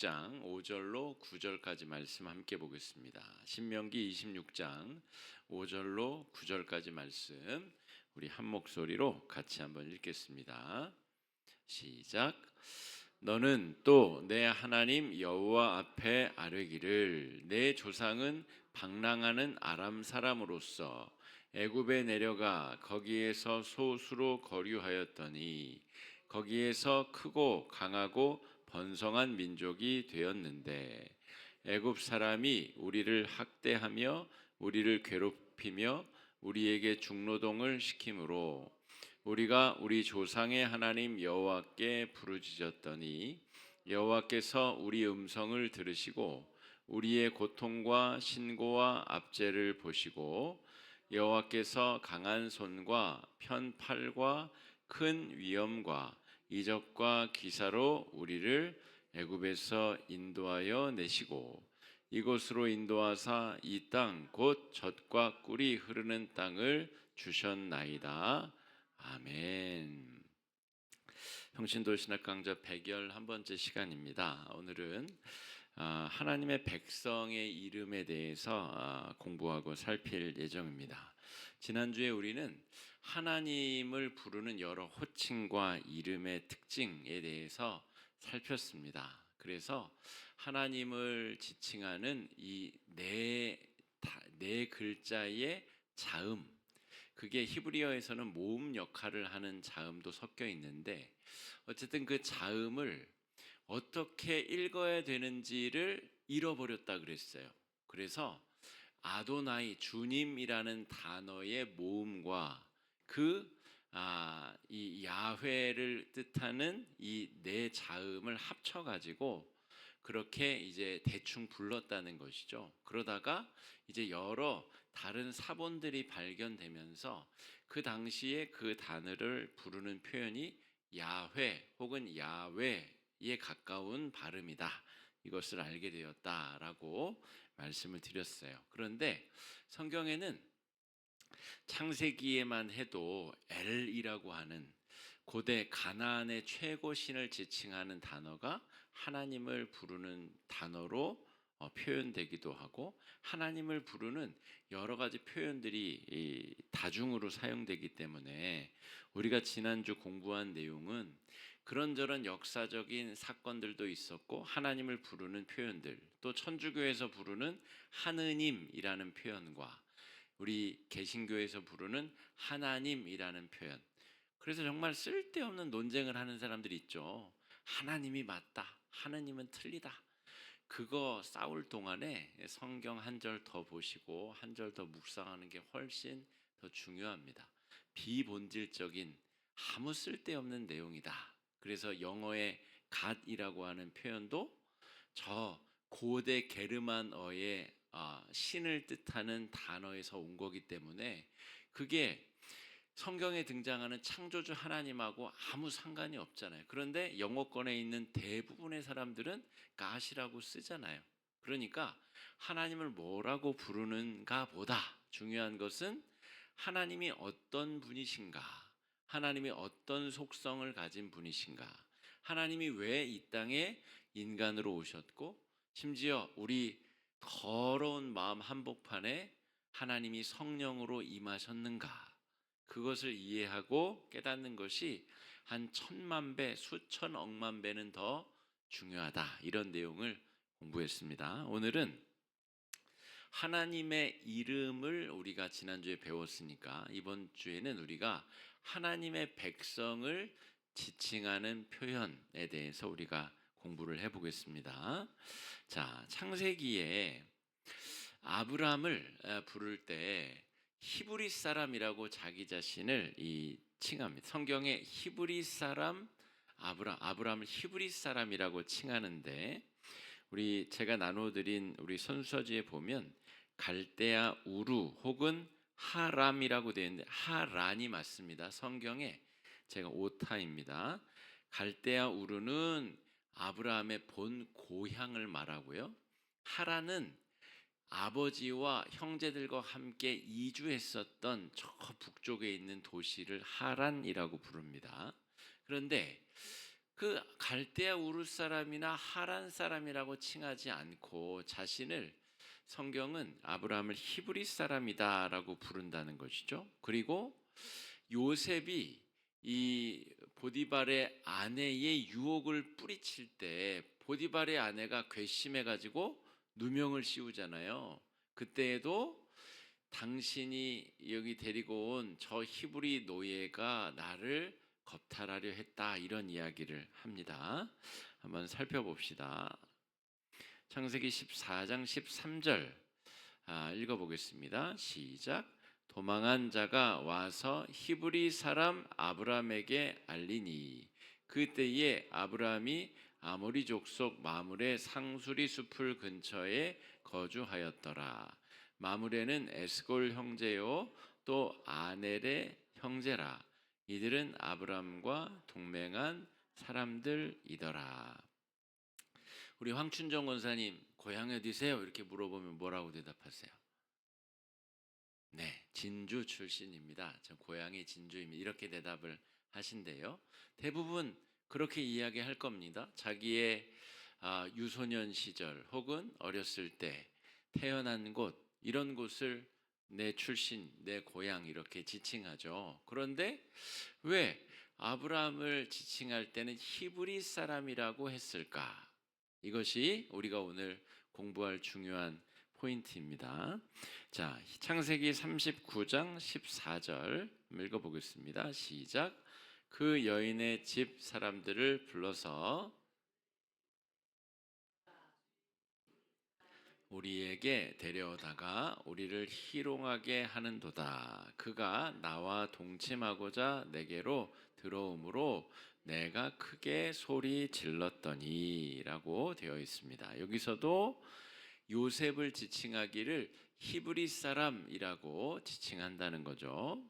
26장 5절로 9절까지 말씀 함께 보겠습니다. 신명기 26장 5절로 9절까지 말씀 우리 한 목소리로 같이 한번 읽겠습니다. 시작. 너는 또 내 하나님 여호와 앞에 아뢰기를 내 조상은 방랑하는 아람 사람으로서 애굽에 내려가 거기에서 소수로 거류하였더니 거기에서 크고 강하고 번성한 민족이 되었는데 애굽 사람이 우리를 학대하며 우리를 괴롭히며 우리에게 중노동을 시키므로 우리가 우리 조상의 하나님 여호와께 부르짖었더니 여호와께서 우리 음성을 들으시고 우리의 고통과 신고와 압제를 보시고 여호와께서 강한 손과 편 팔과 큰 위엄과 이적과 기사로 우리를 애굽에서 인도하여 내시고 이곳으로 인도하사 이 땅 곧 젖과 꿀이 흐르는 땅을 주셨나이다. 아멘. 평신도 신학 강좌 111번째 시간입니다. 오늘은 하나님의 백성의 이름에 대해서 공부하고 살필 예정입니다. 지난주에 우리는 하나님을 부르는 여러 호칭과 이름의 특징에 대해서 살폈습니다. 그래서 하나님을 지칭하는 이 네 글자의 자음, 그게 히브리어에서는 모음 역할을 하는 자음도 섞여 있는데 어쨌든 그 자음을 어떻게 읽어야 되는지를 잃어버렸다 그랬어요. 그래서 아도나이, 주님이라는 단어의 모음과 이 야훼를 뜻하는 이 네 자음을 합쳐가지고 그렇게 이제 대충 불렀다는 것이죠. 그러다가 이제 여러 다른 사본들이 발견되면서 그 당시에 그 단어를 부르는 표현이 야훼 혹은 야외에 가까운 발음이다. 이것을 알게 되었다라고 말씀을 드렸어요. 그런데 성경에는 창세기에만 해도 엘이라고 하는 고대 가나안의 최고 신을 지칭하는 단어가 하나님을 부르는 단어로 표현되기도 하고 하나님을 부르는 여러 가지 표현들이 다중으로 사용되기 때문에 우리가 지난주 공부한 내용은 그런저런 역사적인 사건들도 있었고 하나님을 부르는 표현들, 또 천주교에서 부르는 하느님이라는 표현과 우리 개신교에서 부르는 하나님이라는 표현, 그래서 정말 쓸데없는 논쟁을 하는 사람들이 있죠. 하나님이 맞다, 하나님은 틀리다. 그거 싸울 동안에 성경 한 절 더 보시고 한 절 더 묵상하는 게 훨씬 더 중요합니다. 비본질적인 아무 쓸데없는 내용이다. 그래서 영어의 God이라고 하는 표현도 저 고대 게르만어의 신을 뜻하는 단어에서 온 거기 때문에 그게 성경에 등장하는 창조주 하나님하고 아무 상관이 없잖아요. 그런데 영어권에 있는 대부분의 사람들은 God이라고 쓰잖아요. 그러니까 하나님을 뭐라고 부르는가 보다 중요한 것은 하나님이 어떤 분이신가, 하나님이 어떤 속성을 가진 분이신가, 하나님이 왜 이 땅에 인간으로 오셨고 심지어 우리 더러운 마음 한복판에 하나님이 성령으로 임하셨는가, 그것을 이해하고 깨닫는 것이 한 1000만 배, 수천 억만 배는 더 중요하다. 이런 내용을 공부했습니다. 오늘은 하나님의 이름을 우리가 지난주에 배웠으니까 이번 주에는 우리가 하나님의 백성을 지칭하는 표현에 대해서 우리가 공부를 해보겠습니다. 자, 창세기에 아브람을 부를 때 히브리 사람이라고 자기 자신을 칭합니다. 성경에 히브리 사람 아브람을 히브리 사람이라고 칭하는데 제가 나눠드린 우리 선서지에 보면 갈대아 우루 혹은 하람이라고 되어 있는데 하란이 맞습니다. 성경에 제가 오타입니다. 갈대아 우루는 아브라함의 본 고향을 말하고요. 하란은 아버지와 형제들과 함께 이주했었던 저 북쪽에 있는 도시를 하란이라고 부릅니다. 그런데 그 갈대아 우르 사람이나 하란 사람이라고 칭하지 않고 자신을 성경은 아브라함을 히브리 사람이다라고 부른다는 것이죠. 그리고 요셉이 이 보디발의 아내의 유혹을 뿌리칠 때 보디발의 아내가 괘씸해 가지고 누명을 씌우잖아요. 그때에도 당신이 여기 데리고 온 저 히브리 노예가 나를 겁탈하려 했다, 이런 이야기를 합니다. 한번 살펴봅시다. 창세기 14장 13절 읽어보겠습니다. 시작. 도망한 자가 와서 히브리 사람 아브라함에게 알리니 그때에 아브라함이 아모리 족속 마므레 상수리 숲을 근처에 거주하였더라. 마므레는 에스골 형제요 또 아넬의 형제라. 이들은 아브라함과 동맹한 사람들이더라. 우리 황춘정 권사님, 고향이 어디세요? 이렇게 물어보면 뭐라고 대답하세요? 네, 진주 출신입니다. 저 고향이 진주입니다. 이렇게 대답을 하신대요. 대부분 그렇게 이야기할 겁니다. 자기의 유소년 시절 혹은 어렸을 때 태어난 곳, 이런 곳을 내 출신, 내 고향 이렇게 지칭하죠. 그런데 왜 아브라함을 지칭할 때는 히브리 사람이라고 했을까? 이것이 우리가 오늘 공부할 중요한 포인트입니다. 자, 창세기 39장 14절 읽어보겠습니다. 시작. 그 여인의 집 사람들을 불러서 우리에게 데려오다가 우리를 희롱하게 하는도다. 그가 나와 동침하고자 내게로 들어오므로 내가 크게 소리 질렀더니 라고 되어 있습니다. 여기서도 요셉을 지칭하기를 히브리 사람이라고 지칭한다는 거죠.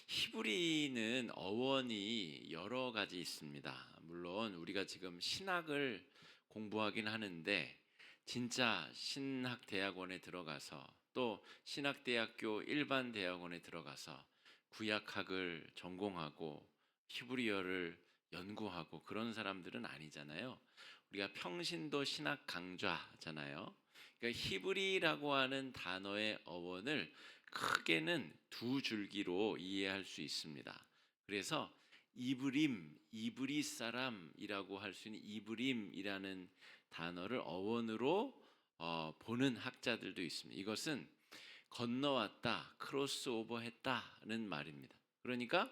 히브리는 어원이 여러 가지 있습니다. 물론 우리가 지금 신학을 공부하긴 하는데 진짜 신학대학원에 들어가서 또 신학대학교 일반 대학원에 들어가서 구약학을 전공하고 히브리어를 연구하고 그런 사람들은 아니잖아요. 우리가 평신도 신학 강좌잖아요. 그러니까 히브리라고 하는 단어의 어원을 크게는 두 줄기로 이해할 수 있습니다. 그래서 이브림, 이브리 사람이라고 할 수 있는 이브림이라는 단어를 어원으로 보는 학자들도 있습니다. 이것은 건너왔다, 크로스오버했다는 말입니다. 그러니까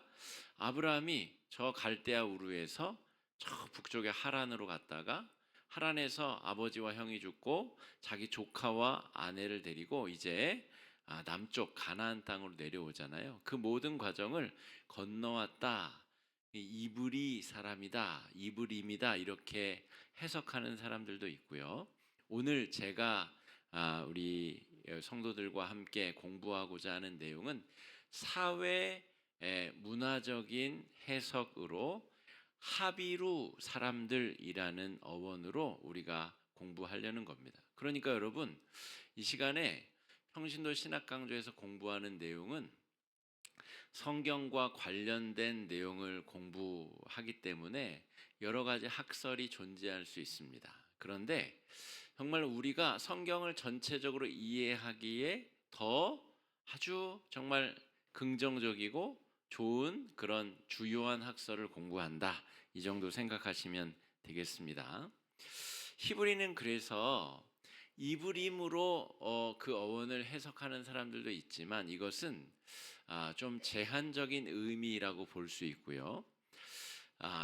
아브라함이 저 갈대아 우르에서 저 북쪽의 하란으로 갔다가 하란에서 아버지와 형이 죽고 자기 조카와 아내를 데리고 이제 남쪽 가나안 땅으로 내려오잖아요. 그 모든 과정을 건너왔다, 이브리 사람이다, 이브림이다 이렇게 해석하는 사람들도 있고요. 오늘 제가 우리 성도들과 함께 공부하고자 하는 내용은 사회 문화적인 해석으로 하비루 사람들이라는 어원으로 우리가 공부하려는 겁니다. 그러니까 여러분, 이 시간에 평신도 신학 강좌에서 공부하는 내용은 성경과 관련된 내용을 공부하기 때문에 여러 가지 학설이 존재할 수 있습니다. 그런데 정말 우리가 성경을 전체적으로 이해하기에 더 아주 정말 긍정적이고 좋은 그런 주요한 학설을 공부한다, 이 정도 생각하시면 되겠습니다. 히브리는 그래서 이브림으로 그 어원을 해석하는 사람들도 있지만 이것은 좀 제한적인 의미라고 볼 수 있고요.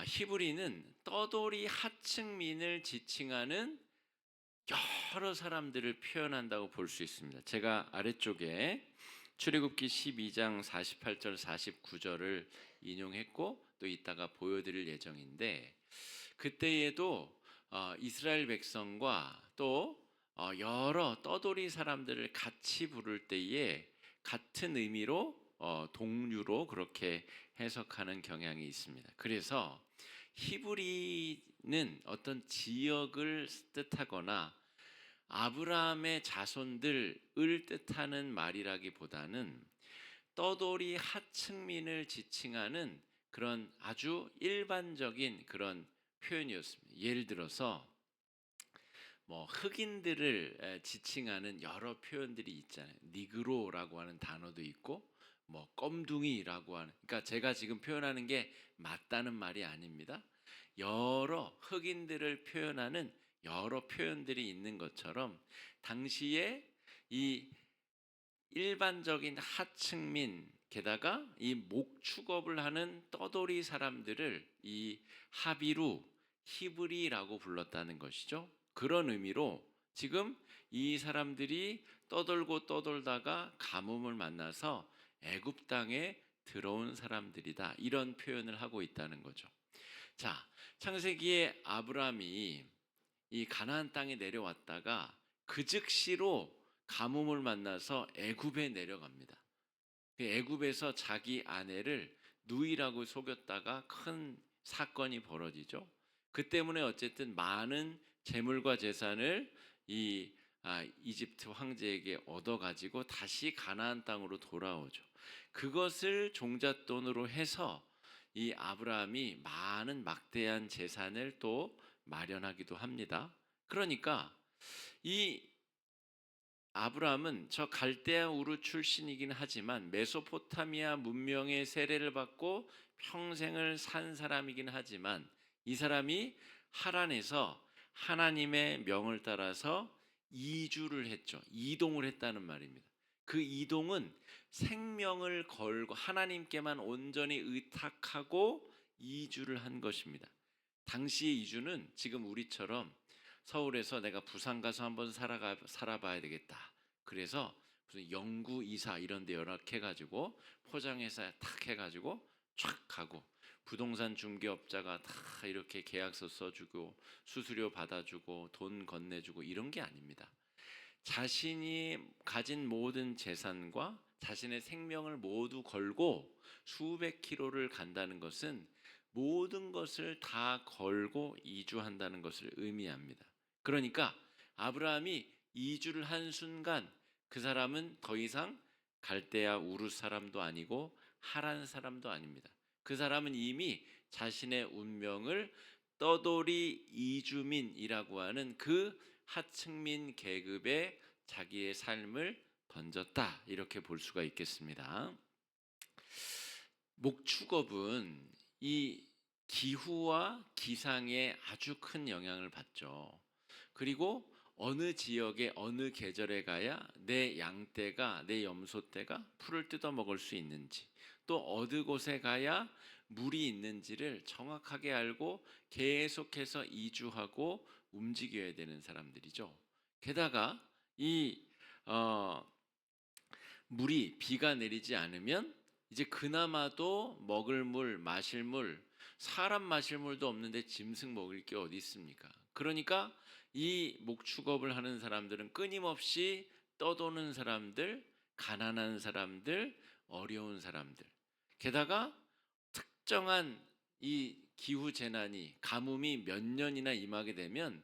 히브리는 떠돌이 하층민을 지칭하는 여러 사람들을 표현한다고 볼 수 있습니다. 제가 아래쪽에 출애굽기 12장 48절 49절을 인용했고 또 이따가 보여드릴 예정인데, 그때에도 이스라엘 백성과 또 여러 떠돌이 사람들을 같이 부를 때에 같은 의미로 동류로 그렇게 해석하는 경향이 있습니다. 그래서 히브리는 어떤 지역을 뜻하거나 아브라함의 자손들을 뜻하는 말이라기보다는 떠돌이 하층민을 지칭하는 그런 아주 일반적인 그런 표현이었습니다. 예를 들어서 뭐 흑인들을 지칭하는 여러 표현들이 있잖아요. 니그로라고 하는 단어도 있고 뭐 껌둥이라고 하는, 그러니까 제가 지금 표현하는 게 맞다는 말이 아닙니다. 여러 흑인들을 표현하는 여러 표현들이 있는 것처럼 당시에 이 일반적인 하층민, 게다가 이 목축업을 하는 떠돌이 사람들을 이 하비루, 히브리라고 불렀다는 것이죠. 그런 의미로 지금 이 사람들이 떠돌고 떠돌다가 가뭄을 만나서 애굽 땅에 들어온 사람들이다, 이런 표현을 하고 있다는 거죠. 자, 창세기에 아브라함이 이 가나안 땅에 내려왔다가 그 즉시로 가뭄을 만나서 애굽에 내려갑니다. 애굽에서 자기 아내를 누이라고 속였다가 큰 사건이 벌어지죠. 그 때문에 어쨌든 많은 재물과 재산을 이집트 황제에게 얻어가지고 다시 가나안 땅으로 돌아오죠. 그것을 종잣돈으로 해서 이 아브라함이 많은 막대한 재산을 또 마련하기도 합니다. 그러니까 이 아브라함은 저 갈대아 우르 출신이긴 하지만 메소포타미아 문명의 세례를 받고 평생을 산 사람이긴 하지만 이 사람이 하란에서 하나님의 명을 따라서 이주를 했죠. 이동을 했다는 말입니다. 그 이동은 생명을 걸고 하나님께만 온전히 의탁하고 이주를 한 것입니다. 당시의 이주는 지금 우리처럼 서울에서 내가 부산 가서 한번 살아봐야 되겠다, 그래서 무슨 영구 이사 이런 데 연락해가지고 포장해서 탁 해가지고 촥 가고 부동산 중개업자가 다 이렇게 계약서 써주고 수수료 받아주고 돈 건네주고 이런 게 아닙니다. 자신이 가진 모든 재산과 자신의 생명을 모두 걸고 수백 킬로를 간다는 것은 모든 것을 다 걸고 이주한다는 것을 의미합니다. 그러니까 아브라함이 이주를 한 순간 그 사람은 더 이상 갈대아 우르 사람도 아니고 하란 사람도 아닙니다. 그 사람은 이미 자신의 운명을 떠돌이 이주민이라고 하는 그 하층민 계급에 자기의 삶을 던졌다, 이렇게 볼 수가 있겠습니다. 목축업은 이 기후와 기상에 아주 큰 영향을 받죠. 그리고 어느 지역에 어느 계절에 가야 내 양떼가, 내 염소떼가 풀을 뜯어 먹을 수 있는지, 또 어느 곳에 가야 물이 있는지를 정확하게 알고 계속해서 이주하고 움직여야 되는 사람들이죠. 게다가 이 물이, 비가 내리지 않으면 이제 그나마도 먹을 물, 마실 물, 사람 마실 물도 없는데 짐승 먹을 게 어디 있습니까? 그러니까 이 목축업을 하는 사람들은 끊임없이 떠도는 사람들, 가난한 사람들, 어려운 사람들, 게다가 특정한 이 기후 재난이, 가뭄이 몇 년이나 임하게 되면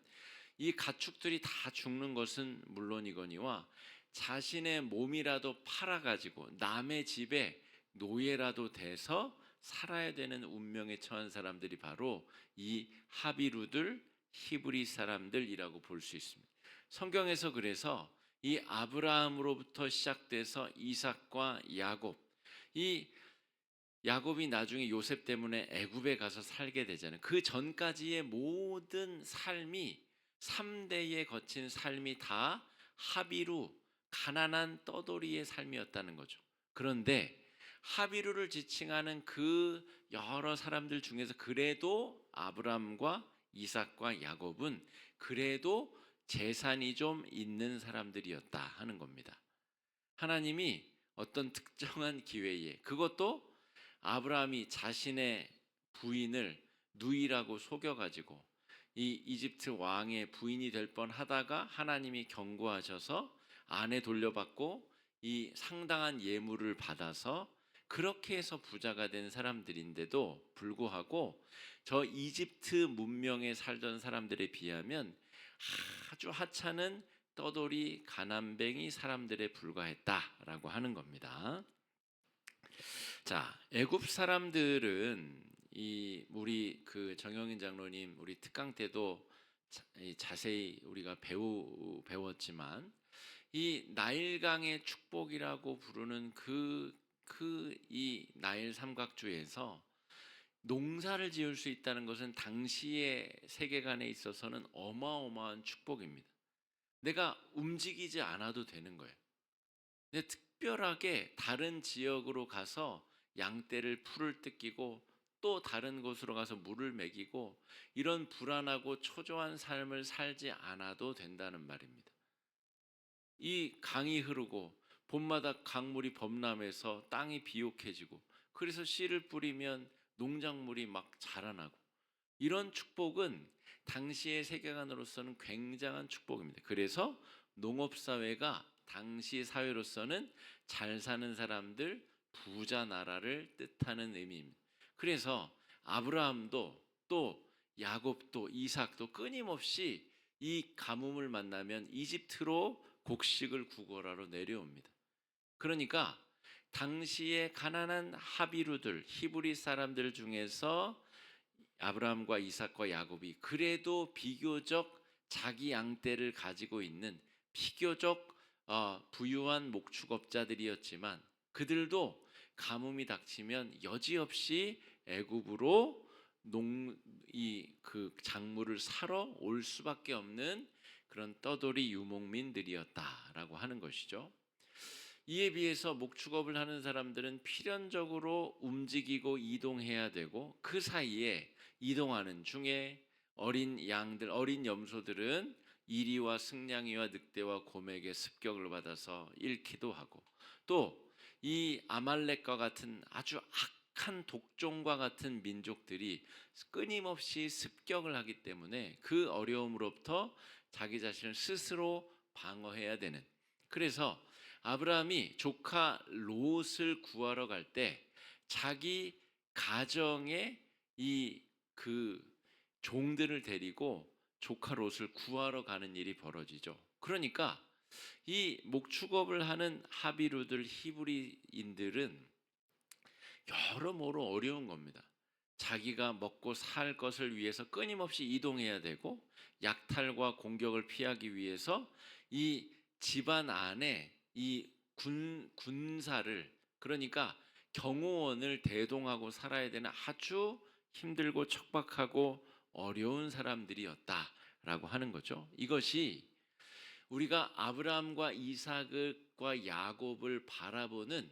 이 가축들이 다 죽는 것은 물론이거니와 자신의 몸이라도 팔아가지고 남의 집에 노예라도 돼서 살아야 되는 운명에 처한 사람들이 바로 이 하비루들, 히브리 사람들이라고 볼 수 있습니다. 성경에서 그래서 이 아브라함으로부터 시작돼서 이삭과 야곱, 이 야곱이 나중에 요셉 때문에 애굽에 가서 살게 되잖아요. 그 전까지의 모든 삶이, 3대에 거친 삶이 다 하비루, 가난한 떠돌이의 삶이었다는 거죠. 그런데 하비루를 지칭하는 그 여러 사람들 중에서 그래도 아브람과 이삭과 야곱은 그래도 재산이 좀 있는 사람들이었다 하는 겁니다. 하나님이 어떤 특정한 기회에, 그것도 아브라함이 자신의 부인을 누이라고 속여가지고 이 이집트 왕의 부인이 될 뻔하다가 하나님이 경고하셔서 아내 돌려받고 이 상당한 예물을 받아서 그렇게 해서 부자가 된 사람들인데도 불구하고 저 이집트 문명에 살던 사람들에 비하면 아주 하찮은 떠돌이 가난뱅이 사람들에 불과했다라고 하는 겁니다. 자, 애굽 사람들은 이 우리 그 정영인 장로님 우리 특강 때도 자세히 우리가 배웠지만 이 나일강의 축복이라고 부르는 이 나일 삼각주에서 농사를 지을 수 있다는 것은 당시의 세계관에 있어서는 어마어마한 축복입니다. 내가 움직이지 않아도 되는 거예요. 근데 특별하게 다른 지역으로 가서 양떼를 풀을 뜯기고 또 다른 곳으로 가서 물을 먹이고 이런 불안하고 초조한 삶을 살지 않아도 된다는 말입니다. 이 강이 흐르고 봄마다 강물이 범람해서 땅이 비옥해지고 그래서 씨를 뿌리면 농작물이 막 자라나고 이런 축복은 당시의 세계관으로서는 굉장한 축복입니다. 그래서 농업사회가 당시 사회로서는 잘 사는 사람들, 부자 나라를 뜻하는 의미입니다. 그래서 아브라함도 또 야곱도 이삭도 끊임없이 이 가뭄을 만나면 이집트로 곡식을 구걸하러 내려옵니다. 그러니까 당시에 가난한 하비루들, 히브리 사람들 중에서 아브라함과 이삭과 야곱이 그래도 비교적 자기 양떼를 가지고 있는 비교적 부유한 목축업자들이었지만 그들도 가뭄이 닥치면 여지없이 애굽으로 그 작물을 사러 올 수밖에 없는 그런 떠돌이 유목민들이었다라고 하는 것이죠. 이에 비해서 목축업을 하는 사람들은 필연적으로 움직이고 이동해야 되고 그 사이에 이동하는 중에 어린 양들, 어린 염소들은 이리와 승냥이와 늑대와 곰에게 습격을 받아서 잃기도 하고 또 이 아말렉과 같은 아주 악한 독종과 같은 민족들이 끊임없이 습격을 하기 때문에 그 어려움으로부터 자기 자신을 스스로 방어해야 되는 그래서 아브라함이 조카 롯을 구하러 갈 때 자기 가정의 이 그 종들을 데리고 조카 롯을 구하러 가는 일이 벌어지죠. 그러니까 이 목축업을 하는 하비루들 히브리인들은 여러모로 어려운 겁니다. 자기가 먹고 살 것을 위해서 끊임없이 이동해야 되고 약탈과 공격을 피하기 위해서 이 집안 안에 이 군사를 그러니까 경호원을 대동하고 살아야 되는 아주 힘들고 척박하고 어려운 사람들이었다라고 하는 거죠. 이것이 우리가 아브라함과 이삭과 야곱을 바라보는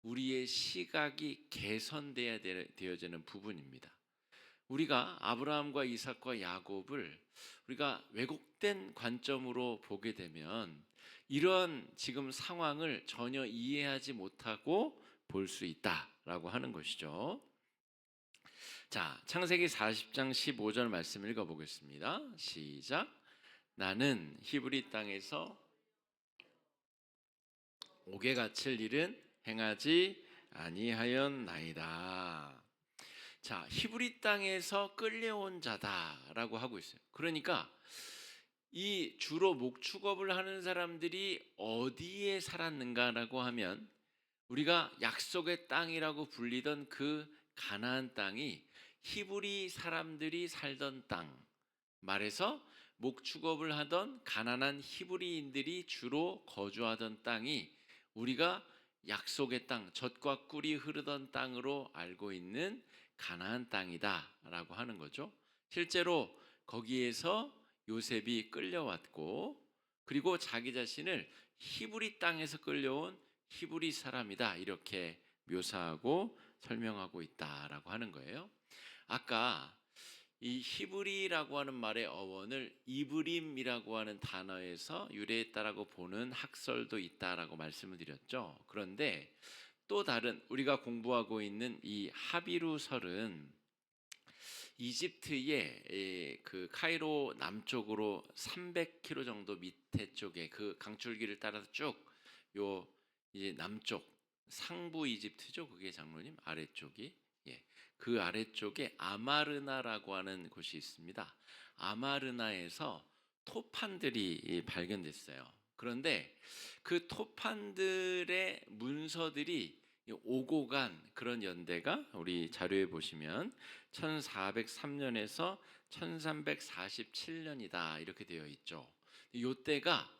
우리의 시각이 개선돼야 되어지는 부분입니다. 우리가 아브라함과 이삭과 야곱을 우리가 왜곡된 관점으로 보게 되면 이런 지금 상황을 전혀 이해하지 못하고 볼 수 있다라고 하는 것이죠. 자, 창세기 40장 15절 말씀 읽어보겠습니다. 시작. 나는 히브리 땅에서 옥에 갇힐 일은 행하지 아니하였나이다. 자, 히브리 땅에서 끌려온 자다라고 하고 있어요. 그러니까 이 주로 목축업을 하는 사람들이 어디에 살았는가라고 하면 우리가 약속의 땅이라고 불리던 그 가나안 땅이 히브리 사람들이 살던 땅, 말해서 목축업을 하던 가난한 히브리인들이 주로 거주하던 땅이 우리가 약속의 땅, 젖과 꿀이 흐르던 땅으로 알고 있는 가나안 땅이다라고 하는 거죠. 실제로 거기에서 요셉이 끌려왔고 그리고 자기 자신을 히브리 땅에서 끌려온 히브리 사람이다 이렇게 묘사하고 설명하고 있다라고 하는 거예요. 아까 이 히브리라고 하는 말의 어원을 이브림이라고 하는 단어에서 유래했다라고 보는 학설도 있다라고 말씀을 드렸죠. 그런데 또 다른 우리가 공부하고 있는 이 하비루설은 이집트의 그 카이로 남쪽으로 300km 정도 밑에 쪽에 그 강줄기를 따라서 쭉 요 이제 남쪽 상부 이집트죠. 그게 장로님 아래쪽이 그 아래쪽에 아마르나라고 하는 곳이 있습니다. 아마르나에서 토판들이 발견됐어요. 그런데 그 토판들의 문서들이 오고 간 그런 연대가 우리 자료에 보시면 1403년에서 1347년이다 이렇게 되어 있죠. 이때가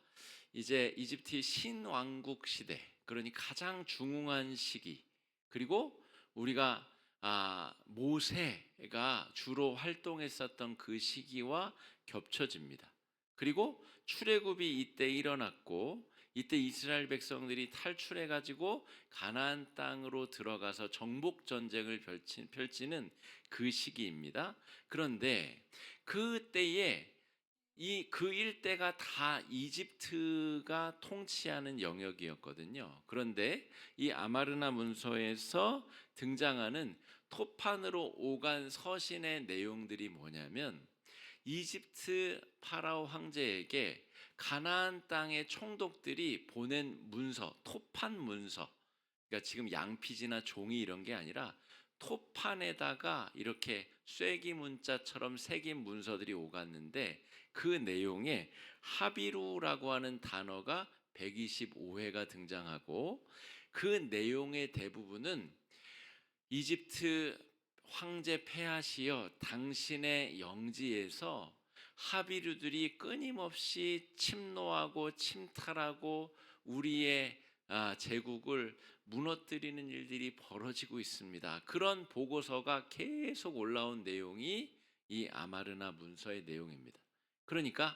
이제 이집트의 신왕국 시대, 그러니 가장 중흥한 시기, 그리고 우리가 모세가 주로 활동했었던 그 시기와 겹쳐집니다. 그리고 출애굽이 이때 일어났고, 이때 이스라엘 백성들이 탈출해 가지고 가나안 땅으로 들어가서 정복 전쟁을 펼치는 그 시기입니다. 그런데 그때에 그 일대가 다 이집트가 통치하는 영역이었거든요. 그런데 이 아마르나 문서에서 등장하는 토판으로 오간 서신의 내용들이 뭐냐면, 이집트 파라오 황제에게 가나안 땅의 총독들이 보낸 문서, 토판 문서, 그러니까 지금 양피지나 종이 이런 게 아니라 토판에다가 이렇게 쐐기 문자처럼 새긴 문서들이 오갔는데, 그 내용에 하비루라고 하는 단어가 125회가 등장하고, 그 내용의 대부분은 이집트 황제 페하시여 당신의 영지에서 하비루들이 끊임없이 침노하고 침탈하고 우리의 제국을 무너뜨리는 일들이 벌어지고 있습니다. 그런 보고서가 계속 올라온 내용이 이 아마르나 문서의 내용입니다. 그러니까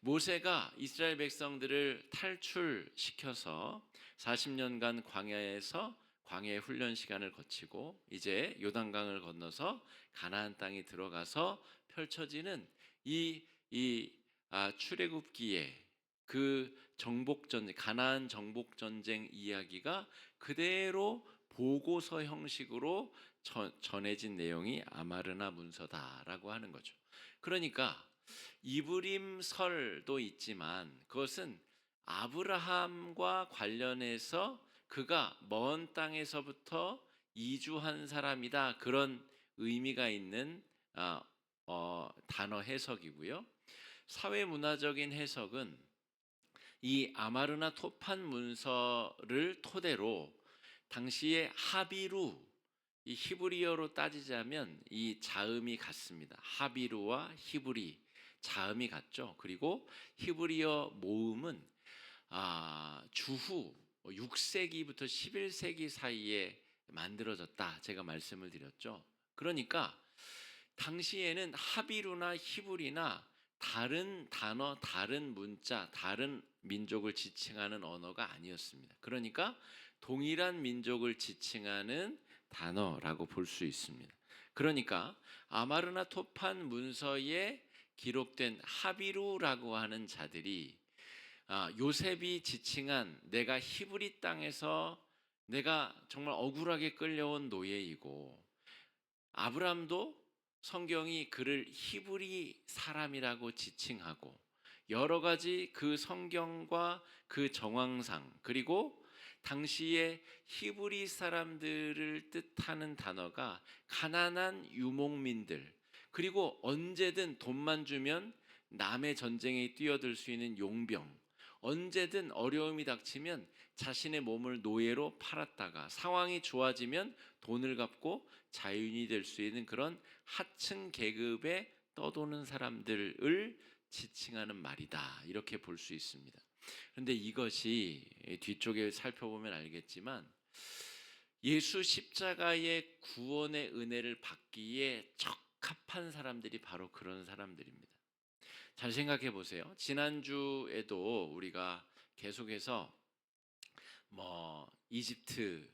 모세가 이스라엘 백성들을 탈출시켜서 40년간 광야에서 광야의 훈련 시간을 거치고 이제 요단강을 건너서 가나안 땅에 들어가서 펼쳐지는 이 출애굽기에 그 정복전 가나안 정복 전쟁 이야기가 그대로 보고서 형식으로 전해진 내용이 아마르나 문서다라고 하는 거죠. 그러니까 이브림설도 있지만 그것은 아브라함과 관련해서 그가 먼 땅에서부터 이주한 사람이다, 그런 의미가 있는 단어 해석이고요. 사회 문화적인 해석은 이 아마르나 토판 문서를 토대로 당시의 하비루, 이 히브리어로 따지자면 이 자음이 같습니다. 하비루와 히브리 자음이 같죠. 그리고 히브리어 모음은 주후 6세기부터 11세기 사이에 만들어졌다, 제가 말씀을 드렸죠. 그러니까 당시에는 하비루나 히브리나 다른 단어, 다른 문자, 다른 민족을 지칭하는 언어가 아니었습니다. 그러니까 동일한 민족을 지칭하는 단어라고 볼 수 있습니다. 그러니까 아마르나 토판 문서에 기록된 하비루라고 하는 자들이 요셉이 지칭한 내가 히브리 땅에서 내가 정말 억울하게 끌려온 노예이고, 아브람도 성경이 그를 히브리 사람이라고 지칭하고, 여러 가지 그 성경과 그 정황상, 그리고 당시에 히브리 사람들을 뜻하는 단어가 가난한 유목민들, 그리고 언제든 돈만 주면 남의 전쟁에 뛰어들 수 있는 용병, 언제든 어려움이 닥치면 자신의 몸을 노예로 팔았다가 상황이 좋아지면 돈을 갚고 자유인이 될 수 있는 그런 하층 계급에 떠도는 사람들을 지칭하는 말이다, 이렇게 볼 수 있습니다. 그런데 이것이 뒤쪽에 살펴보면 알겠지만 예수 십자가의 구원의 은혜를 받기에 적합한 사람들이 바로 그런 사람들입니다. 잘 생각해 보세요. 지난주에도 우리가 계속해서 이집트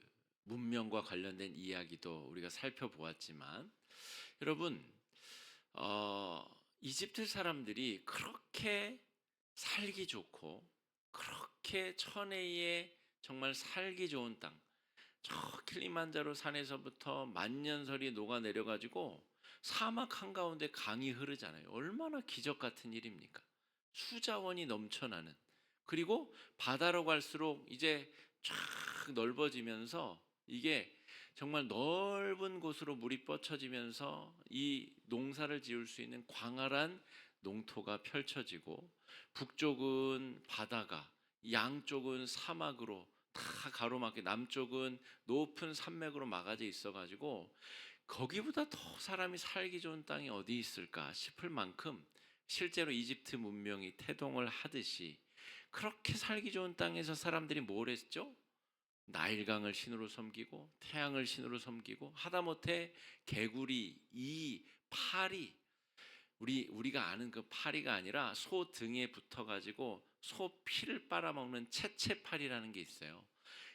문명과 관련된 이야기도 우리가 살펴보았지만, 여러분 이집트 사람들이 그렇게 살기 좋고 그렇게 천혜의 정말 살기 좋은 땅, 저 킬리만자로 산에서부터 만년설이 녹아내려가지고 사막 한가운데 강이 흐르잖아요. 얼마나 기적 같은 일입니까? 수자원이 넘쳐나는, 그리고 바다로 갈수록 이제 쫙 넓어지면서 이게 정말 넓은 곳으로 물이 뻗쳐지면서 이 농사를 지을 수 있는 광활한 농토가 펼쳐지고, 북쪽은 바다가, 양쪽은 사막으로 다 가로막혀 남쪽은 높은 산맥으로 막아져 있어가지고 거기보다 더 사람이 살기 좋은 땅이 어디 있을까 싶을 만큼 실제로 이집트 문명이 태동을 하듯이 그렇게 살기 좋은 땅에서 사람들이 뭘 했죠? 나일강을 신으로 섬기고 태양을 신으로 섬기고 하다못해 개구리, 이, 파리 우리가 아는 그 파리가 아니라 소 등에 붙어가지고 소 피를 빨아먹는 채채파리라는 게 있어요.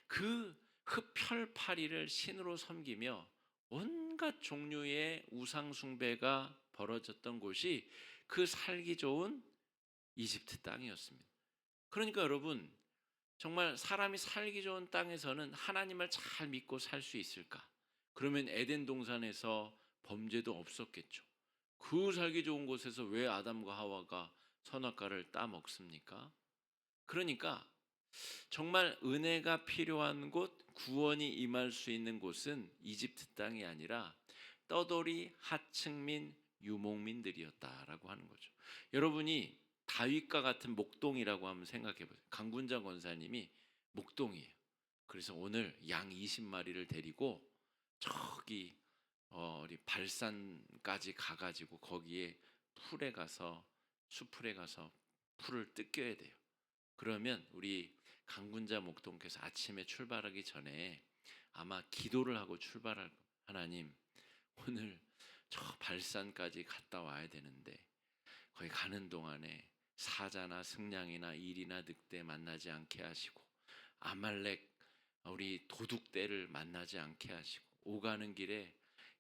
그 흡혈파리를 신으로 섬기며 온갖 종류의 우상 숭배가 벌어졌던 곳이 그 살기 좋은 이집트 땅이었습니다. 그러니까 여러분 정말 사람이 살기 좋은 땅에서는 하나님을 잘 믿고 살 수 있을까? 그러면 에덴 동산에서 범죄도 없었겠죠. 그 살기 좋은 곳에서 왜 아담과 하와가 선악과를 따먹습니까? 그러니까 정말 은혜가 필요한 곳, 구원이 임할 수 있는 곳은 이집트 땅이 아니라 떠돌이 하층민 유목민들이었다라고 하는 거죠. 여러분이 다윗과 같은 목동이라고 한번 생각해 보세요. 강군장 권사님이 목동이에요. 그래서 오늘 양 20마리를 데리고 저기 우리 발산까지 가가지고 거기에 풀에 가서 수풀에 가서 풀을 뜯겨야 돼요. 그러면 우리 강군자 목동께서 아침에 출발하기 전에 아마 기도를 하고 출발할 거예요. 하나님, 오늘 저 발산까지 갔다 와야 되는데 거기 가는 동안에 사자나 승냥이나 일이나 늑대 만나지 않게 하시고 아말렉 우리 도둑떼를 만나지 않게 하시고 오가는 길에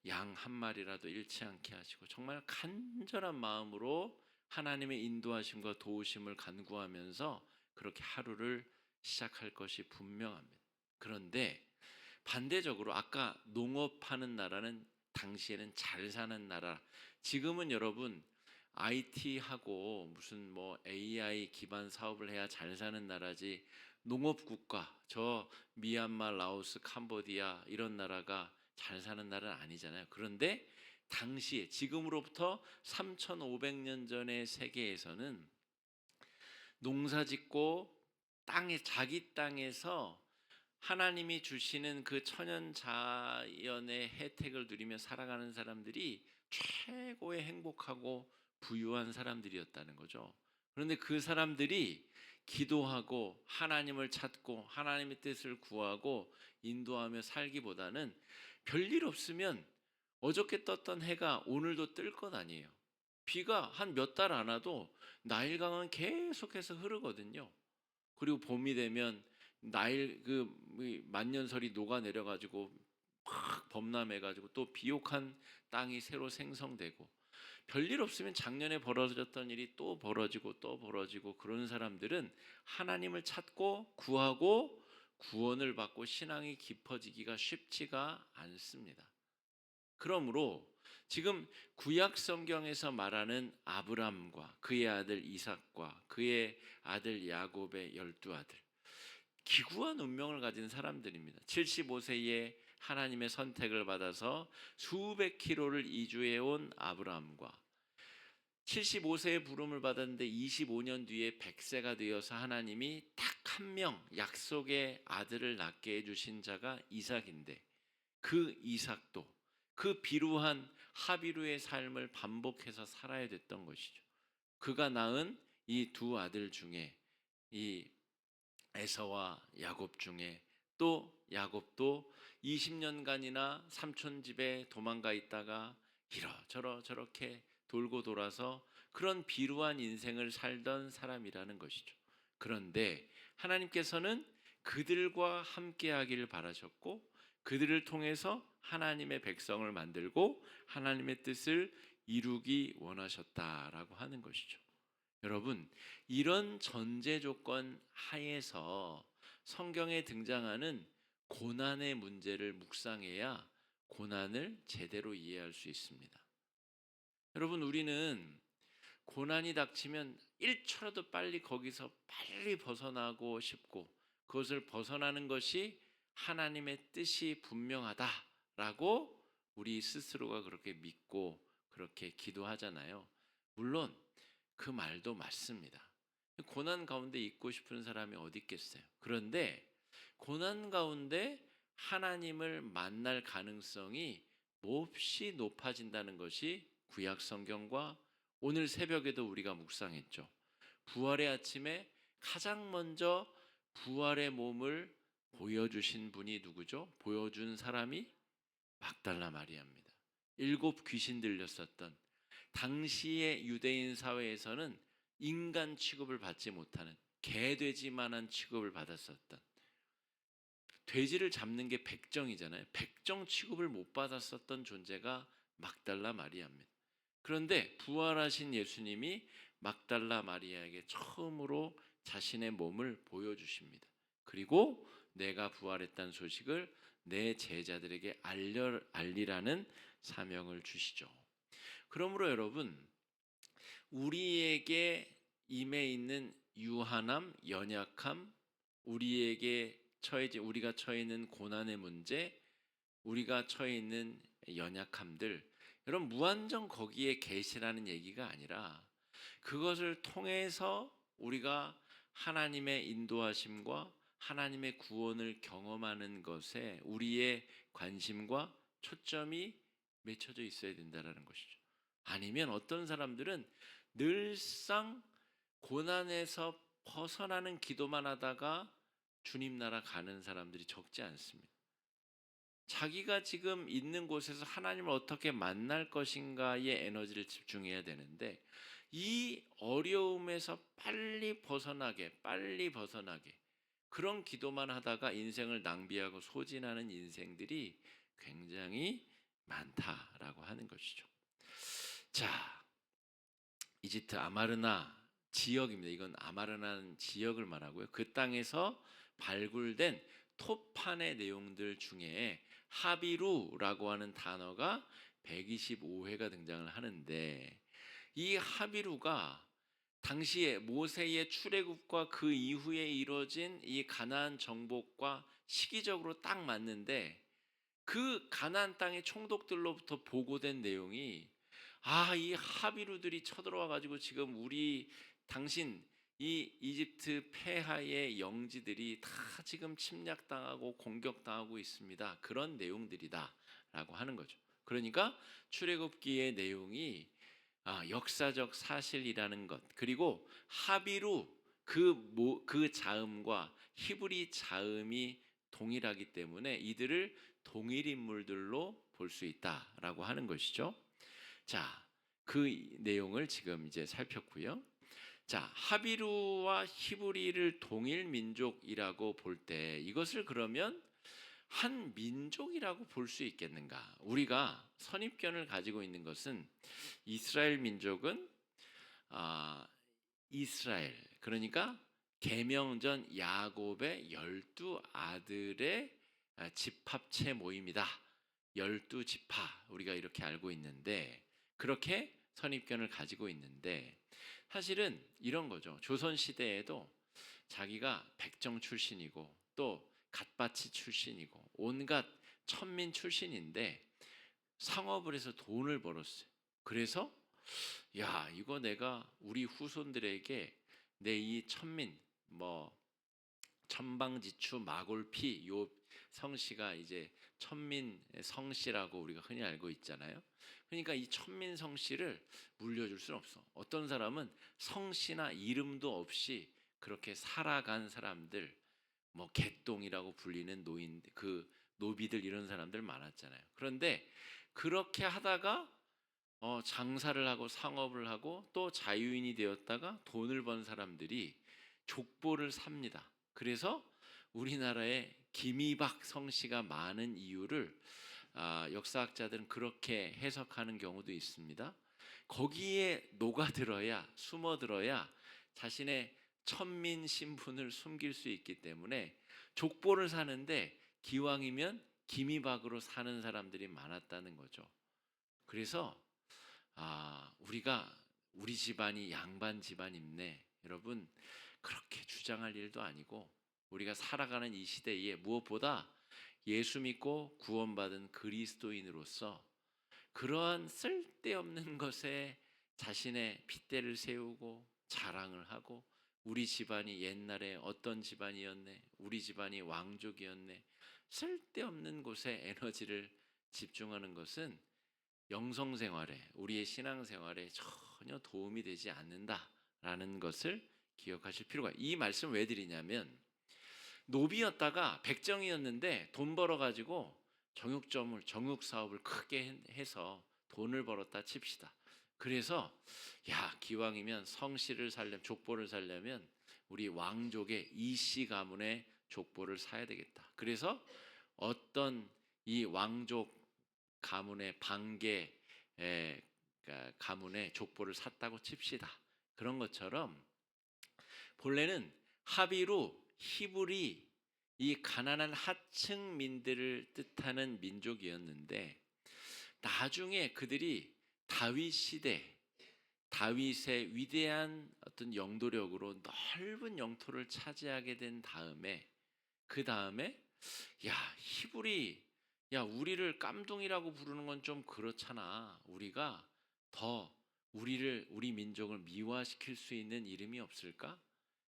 양 한 마리라도 잃지 않게 하시고 정말 간절한 마음으로 하나님의 인도하심과 도우심을 간구하면서 그렇게 하루를 시작할 것이 분명합니다. 그런데 반대적으로 아까 농업하는 나라는 당시에는 잘 사는 나라. 지금은 여러분 IT하고 무슨 뭐 AI 기반 사업을 해야 잘 사는 나라지 농업 국가 저 미얀마, 라오스, 캄보디아 이런 나라가 잘 사는 나라는 아니잖아요. 그런데 당시에 지금으로부터 3,500년 전의 세계에서는 농사짓고 땅에 자기 땅에서 하나님이 주시는 그 천연 자연의 혜택을 누리며 살아가는 사람들이 최고의 행복하고 부유한 사람들이었다는 거죠. 그런데 그 사람들이 기도하고 하나님을 찾고 하나님의 뜻을 구하고 인도하며 살기보다는 별일 없으면 어저께 떴던 해가 오늘도 뜰 것 아니에요. 비가 한 몇 달 안 와도 나일강은 계속해서 흐르거든요. 그리고 봄이 되면 나일 그 만년설이 녹아 내려 가지고 막 범람해 가지고 또 비옥한 땅이 새로 생성되고 별일 없으면 작년에 벌어졌던 일이 또 벌어지고 또 벌어지고 그런 사람들은 하나님을 찾고 구하고 구원을 받고 신앙이 깊어지기가 쉽지가 않습니다. 그러므로 지금 구약 성경에서 말하는 아브람과 그의 아들 이삭과 그의 아들 야곱의 12아들 기구한 운명을 가진 사람들입니다. 75세에 하나님의 선택을 받아서 수백 킬로를 이주해 온 아브라함과 75세의 부름을 받았는데 25년 뒤에 100세가 되어서 하나님이 딱 한 명 약속의 아들을 낳게 해주신 자가 이삭인데 그 이삭도 그 비루한 하비루의 삶을 반복해서 살아야 됐던 것이죠. 그가 낳은 이 두 아들 중에 이 에서와 야곱 중에 또 야곱도 20년간이나 삼촌 집에 도망가 있다가 이러저러 저렇게 돌고 돌아서 그런 비루한 인생을 살던 사람이라는 것이죠. 그런데 하나님께서는 그들과 함께하기를 바라셨고 그들을 통해서 하나님의 백성을 만들고 하나님의 뜻을 이루기 원하셨다라고 하는 것이죠. 여러분, 이런 전제 조건 하에서 성경에 등장하는 고난의 문제를 묵상해야 고난을 제대로 이해할 수 있습니다. 여러분, 우리는 고난이 닥치면 1초라도 빨리 거기서 빨리 벗어나고 싶고 그것을 벗어나는 것이 하나님의 뜻이 분명하다라고 우리 스스로가 그렇게 믿고 그렇게 기도하잖아요. 물론 그 말도 맞습니다. 고난 가운데 있고 싶은 사람이 어디 있겠어요. 그런데 고난 가운데 하나님을 만날 가능성이 몹시 높아진다는 것이 구약 성경과 오늘 새벽에도 우리가 묵상했죠. 부활의 아침에 가장 먼저 부활의 몸을 보여주신 분이 누구죠? 보여준 사람이 막달라 마리아입니다. 7 귀신 들렸었던, 당시의 유대인 사회에서는 인간 취급을 받지 못하는 개돼지만한 취급을 받았었던, 돼지를 잡는 게 백정이잖아요. 백정 취급을 못 받았었던 존재가 막달라 마리아입니다. 그런데 부활하신 예수님이 막달라 마리아에게 처음으로 자신의 몸을 보여주십니다. 그리고 내가 부활했다는 소식을 내 제자들에게 알리라는 사명을 주시죠. 그러므로 여러분, 우리에게 임해 있는 유한함, 연약함, 우리가 처해 있는 고난의 문제, 우리가 처해 있는 연약함들, 여러분 무한정 거기에 계시라는 얘기가 아니라 그것을 통해서 우리가 하나님의 인도하심과 하나님의 구원을 경험하는 것에 우리의 관심과 초점이 맺혀져 있어야 된다는 것이죠. 아니면 어떤 사람들은 늘상 고난에서 벗어나는 기도만 하다가 주님 나라 가는 사람들이 적지 않습니다. 자기가 지금 있는 곳에서 하나님을 어떻게 만날 것인가에 에너지를 집중해야 되는데, 이 어려움에서 빨리 벗어나게 그런 기도만 하다가 인생을 낭비하고 소진하는 인생들이 굉장히 많다라고 하는 것이죠. 자, 이집트 아마르나 지역입니다. 이건 아마르나는 지역을 말하고요. 그 땅에서 발굴된 토판의 내용들 중에 하비루라고 하는 단어가 125회가 등장을 하는데, 이 하비루가 당시에 모세의 출애굽과 그 이후에 이루어진 이 가나안 정복과 시기적으로 딱 맞는데, 그 가나안 땅의 총독들로부터 보고된 내용이, 이 하비루들이 쳐들어와 가지고 지금 당신 이 이집트 폐하의 영지들이 다 지금 침략당하고 공격당하고 있습니다. 그런 내용들이다라고 하는 거죠. 그러니까 출애굽기의 내용이 역사적 사실이라는 것, 그리고 하비루 그 자음과 히브리 자음이 동일하기 때문에 이들을 동일 인물들로 볼 수 있다라고 하는 것이죠. 자, 그 내용을 지금 이제 살폈고요. 자, 하비루와 히브리를 동일 민족이라고 볼 때 이것을 그러면 한 민족이라고 볼 수 있겠는가? 우리가 선입견을 가지고 있는 것은 이스라엘 민족은 이스라엘, 그러니까 계명전 야곱의 12아들의 집합체 모임이다. 12지파, 우리가 이렇게 알고 있는데, 그렇게 선입견을 가지고 있는데, 사실은 이런 거죠. 조선시대에도 자기가 백정 출신이고 또 갓바치 출신이고 온갖 천민 출신인데 상업을 해서 돈을 벌었어요. 그래서 이거 내가 우리 후손들에게 내 이 천민, 천방지추 마골피, 요 성씨가 이제 천민 성씨라고 우리가 흔히 알고 있잖아요. 그러니까 이 천민 성씨를 물려줄 수는 없어. 어떤 사람은 성씨나 이름도 없이 그렇게 살아간 사람들, 개똥이라고 불리는 노비들, 이런 사람들 많았잖아요. 그런데 그렇게 하다가 장사를 하고 상업을 하고 또 자유인이 되었다가 돈을 번 사람들이 족보를 삽니다. 그래서 우리나라에 김이박 성씨가 많은 이유를 역사학자들은 그렇게 해석하는 경우도 있습니다. 거기에 숨어들어야 자신의 천민 신분을 숨길 수 있기 때문에 족보를 사는데 기왕이면 김이박으로 사는 사람들이 많았다는 거죠. 그래서 우리 집안이 양반 집안입네, 여러분, 그렇게 주장할 일도 아니고, 우리가 살아가는 이 시대에 무엇보다 예수 믿고 구원받은 그리스도인으로서 그러한 쓸데없는 것에 자신의 핏대를 세우고 자랑을 하고 우리 집안이 옛날에 어떤 집안이었네. 우리 집안이 왕족이었네. 쓸데없는 곳에 에너지를 집중하는 것은 영성생활에, 우리의 신앙생활에 전혀 도움이 되지 않는다라는 것을 기억하실 필요가. 이 말씀을 왜 드리냐면, 노비였다가 백정이었는데 돈 벌어가지고 정육 사업을 크게 해서 돈을 벌었다 칩시다. 그래서 야, 기왕이면 성씨를 살려면, 족보를 살려면 우리 왕족의 이씨 가문의 족보를 사야 되겠다. 그래서 어떤 이 왕족 가문의 반계 가문의 족보를 샀다고 칩시다. 그런 것처럼 본래는 하비루, 히브리, 이 가난한 하층민들을 뜻하는 민족이었는데, 나중에 그들이 다윗 시대, 다윗의 위대한 어떤 영도력으로 넓은 영토를 차지하게 된 다음에, 그 다음에 야, 히브리, 야, 우리를 깜둥이라고 부르는 건 좀 그렇잖아. 우리가 더 우리 민족을 미화시킬 수 있는 이름이 없을까?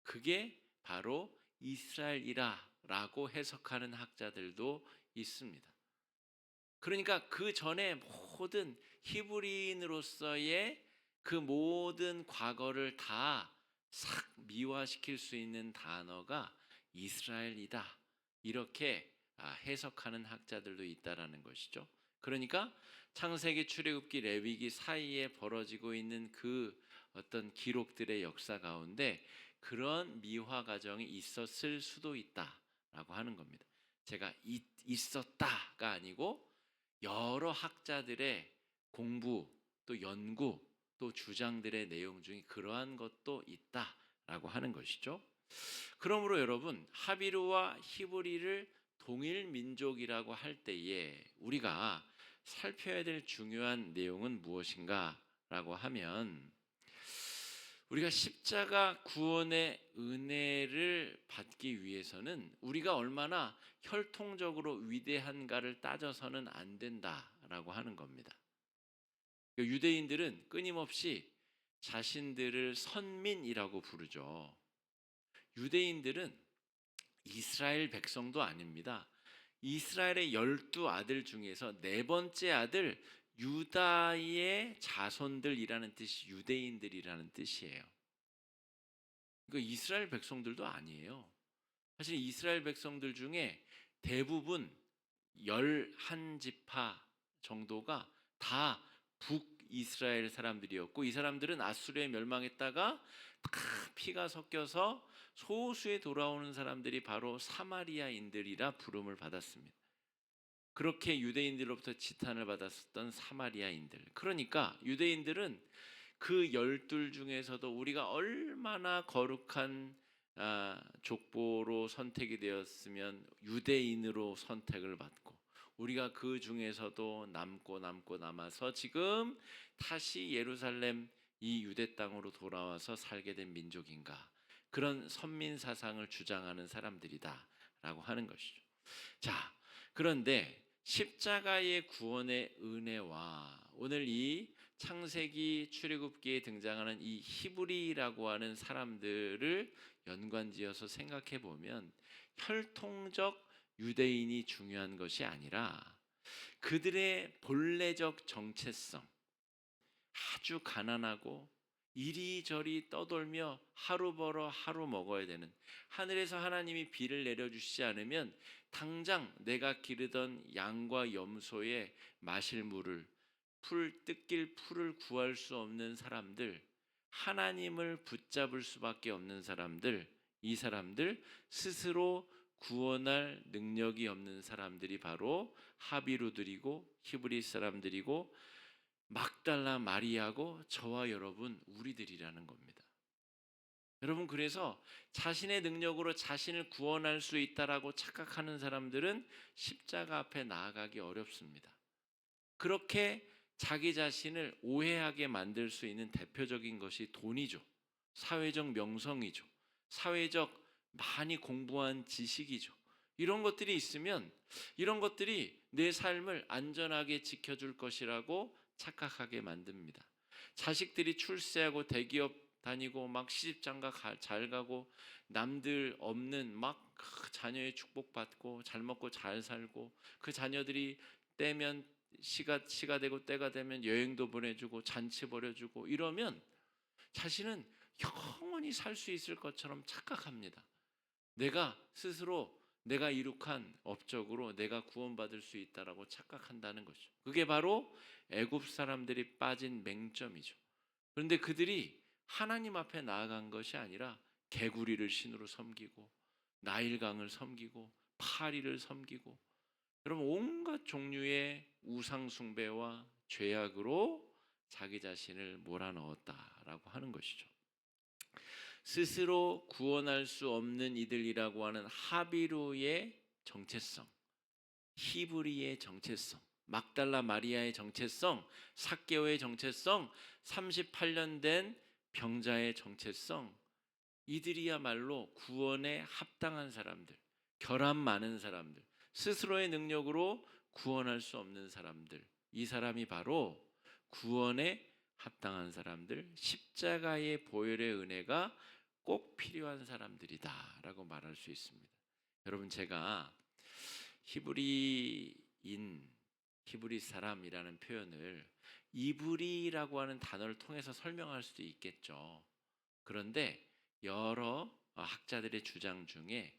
그게 바로 이스라엘이라고 해석하는 학자들도 있습니다. 그러니까 그 전에 모든 히브리인으로서의 그 모든 과거를 다 싹 미화시킬 수 있는 단어가 이스라엘이다. 이렇게 해석하는 학자들도 있다라는 것이죠. 그러니까 창세기, 출애굽기, 레위기 사이에 벌어지고 있는 그 어떤 기록들의 역사 가운데 그런 미화 과정이 있었을 수도 있다라고 하는 겁니다. 제가 있었다가 아니고 여러 학자들의 공부 또 연구 또 주장들의 내용 중에 그러한 것도 있다라고 하는 것이죠. 그러므로 여러분, 하비루와 히브리를 동일 민족이라고 할 때에 우리가 살펴야 될 중요한 내용은 무엇인가라고 하면, 우리가 십자가 구원의 은혜를 받기 위해서는 우리가 얼마나 혈통적으로 위대한가를 따져서는 안 된다라고 하는 겁니다. 유대인들은 끊임없이 자신들을 선민이라고 부르죠. 유대인들은 이스라엘 백성도 아닙니다. 이스라엘의 12아들 중에서 4번째 아들 유다의 자손들이라는 뜻이 유대인들이라는 뜻이에요. 그러니까 이스라엘 백성들도 아니에요. 사실 이스라엘 백성들 중에 대부분 11지파 정도가 다 북이스라엘 사람들이었고, 이 사람들은 아수르에 멸망했다가 다 피가 섞여서 소수에 돌아오는 사람들이 바로 사마리아인들이라 부름을 받았습니다. 그렇게 유대인들로부터 지탄을 받았었던 사마리아인들. 그러니까 유대인들은 그 12 중에서도 우리가 얼마나 거룩한 족보로 선택이 되었으면 유대인으로 선택을 받고, 우리가 그 중에서도 남아서 지금 다시 예루살렘 이 유대 땅으로 돌아와서 살게 된 민족인가, 그런 선민 사상을 주장하는 사람들이다라고 하는 것이죠. 자, 그런데 십자가의 구원의 은혜와 오늘 이 창세기, 출애굽기에 등장하는 이 히브리라고 하는 사람들을 연관지어서 생각해 보면, 혈통적 유대인이 중요한 것이 아니라 그들의 본래적 정체성, 아주 가난하고 이리저리 떠돌며 하루 벌어 하루 먹어야 되는, 하늘에서 하나님이 비를 내려주시지 않으면 당장 내가 기르던 양과 염소에 마실 물을, 뜯길 풀을 구할 수 없는 사람들, 하나님을 붙잡을 수밖에 없는 사람들, 이 사람들 스스로 구원할 능력이 없는 사람들이 바로 하비루들이고 히브리 사람들이고 막달라 마리아고 저와 여러분 우리들이라는 겁니다. 여러분, 그래서 자신의 능력으로 자신을 구원할 수 있다라고 착각하는 사람들은 십자가 앞에 나아가기 어렵습니다. 그렇게 자기 자신을 오해하게 만들 수 있는 대표적인 것이 돈이죠. 사회적 명성이죠. 사회적 많이 공부한 지식이죠. 이런 것들이 있으면 이런 것들이 내 삶을 안전하게 지켜줄 것이라고 착각하게 만듭니다. 자식들이 출세하고 대기업 다니고 막 시집장가 잘 가고 남들 없는 막 그 자녀의 축복받고 잘 먹고 잘 살고 그 자녀들이 때면 시가 되고 때가 되면 여행도 보내주고 잔치 벌여주고 이러면 자신은 영원히 살 수 있을 것처럼 착각합니다. 내가 스스로 내가 이룩한 업적으로 내가 구원받을 수 있다라고 착각한다는 것이죠. 그게 바로 애굽 사람들이 빠진 맹점이죠. 그런데 그들이 하나님 앞에 나아간 것이 아니라 개구리를 신으로 섬기고 나일강을 섬기고 파리를 섬기고 그럼 온갖 종류의 우상 숭배와 죄악으로 자기 자신을 몰아넣었다라고 하는 것이죠. 스스로 구원할 수 없는 이들이라고 하는 하비루의 정체성, 히브리의 정체성, 막달라 마리아의 정체성, 삭개오의 정체성, 38년 된 병자의 정체성, 이들이야말로 구원에 합당한 사람들, 결함 많은 사람들, 스스로의 능력으로 구원할 수 없는 사람들, 이 사람이 바로 구원에 합당한 사람들, 십자가의 보혈의 은혜가 꼭 필요한 사람들이다라고 말할 수 있습니다. 여러분, 제가 히브리 사람이라는 표현을 이브리라고 하는 단어를 통해서 설명할 수도 있겠죠. 그런데 여러 학자들의 주장 중에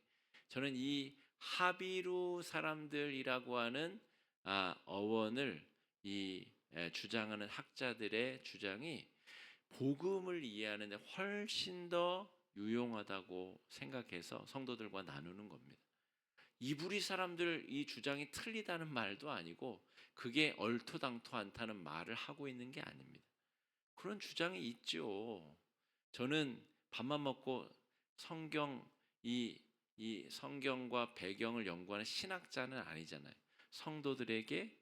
저는 이 하비루 사람들이라고 하는 어원을 주장하는 학자들의 주장이 복음을 이해하는 데 훨씬 더 유용하다고 생각해서 성도들과 나누는 겁니다. 이브리 사람들 이 주장이 틀리다는 말도 아니고 그게 얼토당토 않다는 말을 하고 있는 게 아닙니다. 그런 주장이 있죠. 저는 밥만 먹고 이 성경과 배경을 연구하는 신학자는 아니잖아요. 성도들에게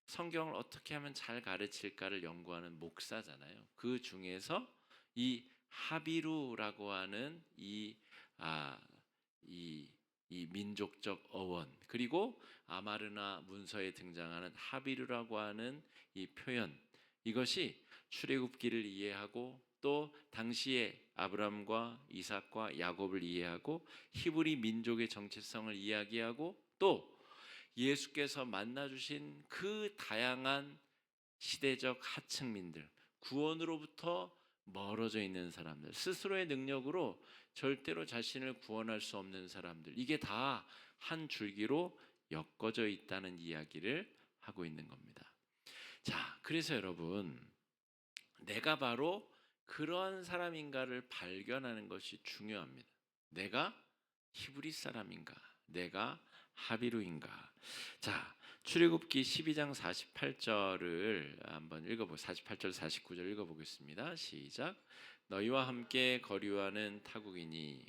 성경을 어떻게 하면 잘 가르칠까를 연구하는 목사잖아요. 그 중에서 이 하비루라고 하는 이 민족적 어원, 그리고 아마르나 문서에 등장하는 하비루라고 하는 이 표현, 이것이 출애굽기를 이해하고 또 당시에 아브람과 이삭과 야곱을 이해하고 히브리 민족의 정체성을 이야기하고 또 예수께서 만나주신 그 다양한 시대적 하층민들, 구원으로부터 멀어져 있는 사람들, 스스로의 능력으로 절대로 자신을 구원할 수 없는 사람들, 이게 다 한 줄기로 엮어져 있다는 이야기를 하고 있는 겁니다. 자, 그래서 여러분, 내가 바로 그런 사람인가를 발견하는 것이 중요합니다. 내가 히브리 사람인가? 내가 하비루인가? 자, 출애굽기 12장 48절을 한번 읽어보세요. 48절 49절 읽어보겠습니다. 시작. 너희와 함께 거류하는 타국이니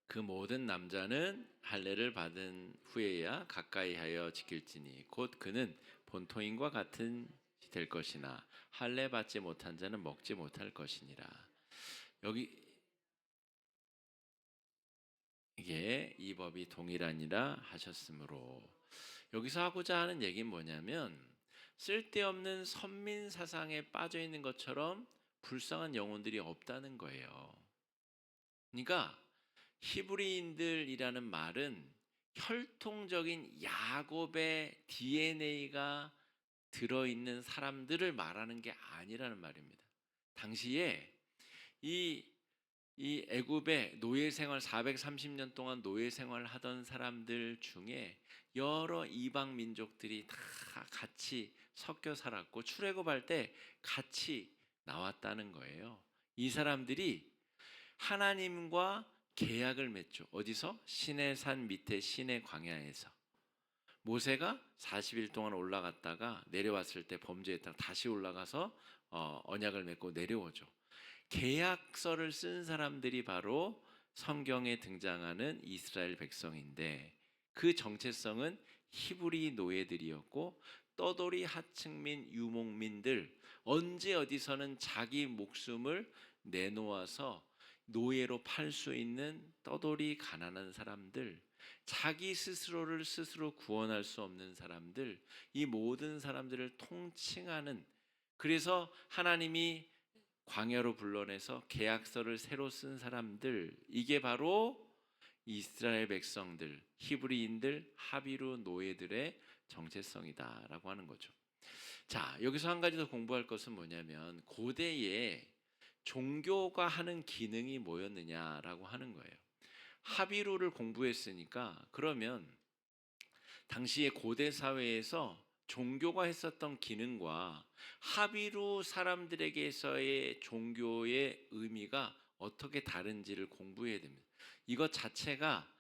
그 모든 남자는 할례를 받은 후에야 가까이하여 지킬지니 곧 그는 본토인과 같은 될 것이나 할례 받지 못한 자는 먹지 못할 것이니라. 여기 이게 이 법이 동일하니라 하셨으므로, 여기서 하고자 하는 얘기는 뭐냐면 쓸데없는 선민 사상에 빠져 있는 것처럼 불쌍한 영혼들이 없다는 거예요. 그러니까 히브리인들이라는 말은 혈통적인 야곱의 DNA가 들어있는 사람들을 말하는 게 아니라는 말입니다. 당시에 이 애굽의 노예 생활 430년 동안 노예 생활을 하던 사람들 중에 여러 이방 민족들이 다 같이 섞여 살았고 출애굽할 때 같이 나왔다는 거예요. 이 사람들이 하나님과 계약을 맺죠. 어디서? 시내산 밑에 시내 광야에서. 모세가 40일 동안 올라갔다가 내려왔을 때 범죄했다가 다시 올라가서 언약을 맺고 내려오죠. 계약서를 쓴 사람들이 바로 성경에 등장하는 이스라엘 백성인데 그 정체성은 히브리 노예들이었고 떠돌이 하층민 유목민들, 언제 어디서는 자기 목숨을 내놓아서 노예로 팔 수 있는 떠돌이 가난한 사람들, 자기 스스로를 스스로 구원할 수 없는 사람들, 이 모든 사람들을 통칭하는 그래서 하나님이 광야로 불러내서 계약서를 새로 쓴 사람들, 이게 바로 이스라엘 백성들, 히브리인들, 하비루 노예들의 정체성이다라고 하는 거죠. 자, 여기서 한 가지 더 공부할 것은 뭐냐면 고대에 종교가 하는 기능이 뭐였느냐라고 하는 거예요. 하비루를 공부했으니까 그러면 당시의 고대 사회에서 종교가 했었던 기능과 하비루 사람들에게서의 종교의 의미가 어떻게 다른지를 공부해야 됩니다. 이것 자체가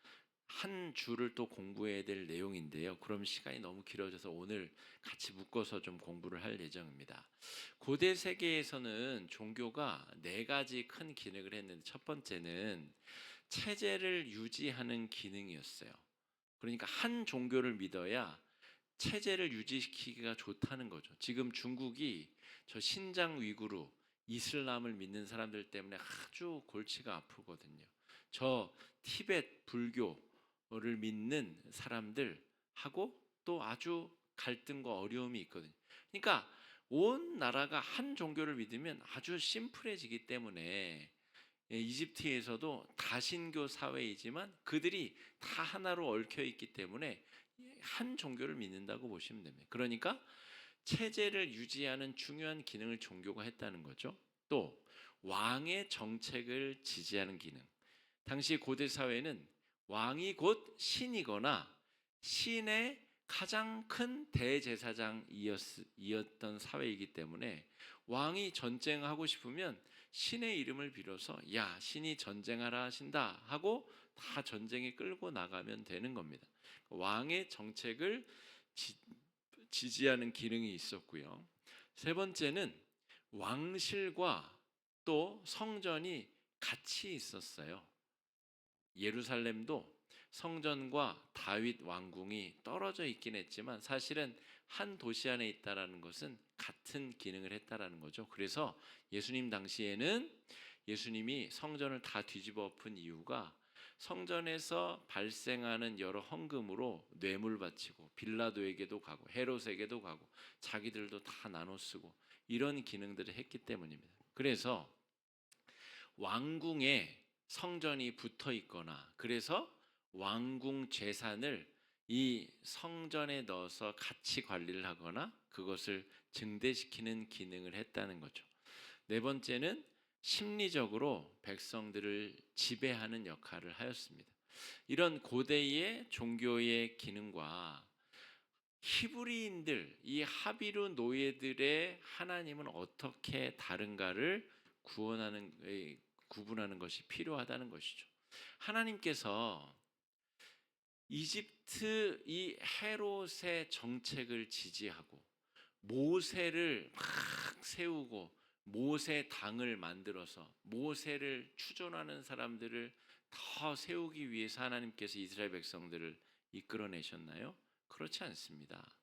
한 주를 또 공부해야 될 내용인데요. 그럼 시간이 너무 길어져서 오늘 같이 묶어서 좀 공부를 할 예정입니다. 고대 세계에서는 종교가 네 가지 큰 기능을 했는데 첫 번째는 체제를 유지하는 기능이었어요. 그러니까 한 종교를 믿어야 체제를 유지시키기가 좋다는 거죠. 지금 중국이 저 신장 위구르 이슬람을 믿는 사람들 때문에 아주 골치가 아프거든요. 저 티베트 불교를 믿는 사람들하고 또 아주 갈등과 어려움이 있거든요. 그러니까 온 나라가 한 종교를 믿으면 아주 심플해지기 때문에 이집트에서도 다신교 사회이지만 그들이 다 하나로 얽혀 있기 때문에 한 종교를 믿는다고 보시면 됩니다. 그러니까 체제를 유지하는 중요한 기능을 종교가 했다는 거죠. 또 왕의 정책을 지지하는 기능. 당시 고대 사회는 왕이 곧 신이거나 신의 가장 큰 대제사장이었던 사회이기 때문에 왕이 전쟁하고 싶으면 신의 이름을 빌어서 야 신이 전쟁하라 하신다 하고 다 전쟁에 끌고 나가면 되는 겁니다. 왕의 정책을 지지하는 기능이 있었고요. 세 번째는 왕실과 또 성전이 같이 있었어요. 예루살렘도 성전과 다윗 왕궁이 떨어져 있긴 했지만 사실은 한 도시 안에 있다라는 것은 같은 기능을 했다라는 거죠. 그래서 예수님 당시에는 예수님이 성전을 다 뒤집어 엎은 이유가 성전에서 발생하는 여러 헌금으로 뇌물 바치고 빌라도에게도 가고 헤롯에게도 가고 자기들도 다 나눠 쓰고 이런 기능들을 했기 때문입니다. 그래서 왕궁에 성전이 붙어 있거나 그래서 왕궁 재산을 이 성전에 넣어서 같이 관리를 하거나 그것을 증대시키는 기능을 했다는 거죠. 네 번째는 심리적으로 백성들을 지배하는 역할을 하였습니다. 이런 고대의 종교의 기능과 히브리인들, 이 하비루 노예들의 하나님은 어떻게 다른가를 구분하는 것이 필요하다는 것이죠. 하나님께서 이집트 이 헤롯의 정책을 지지하고 모세를 막 세우고 모세 당을 만들어서 모세를 추존하는 사람들을 더 세우기 위해서 하나님께서 이스라엘 백성들을 이끌어내셨나요? 그렇지 않습니다.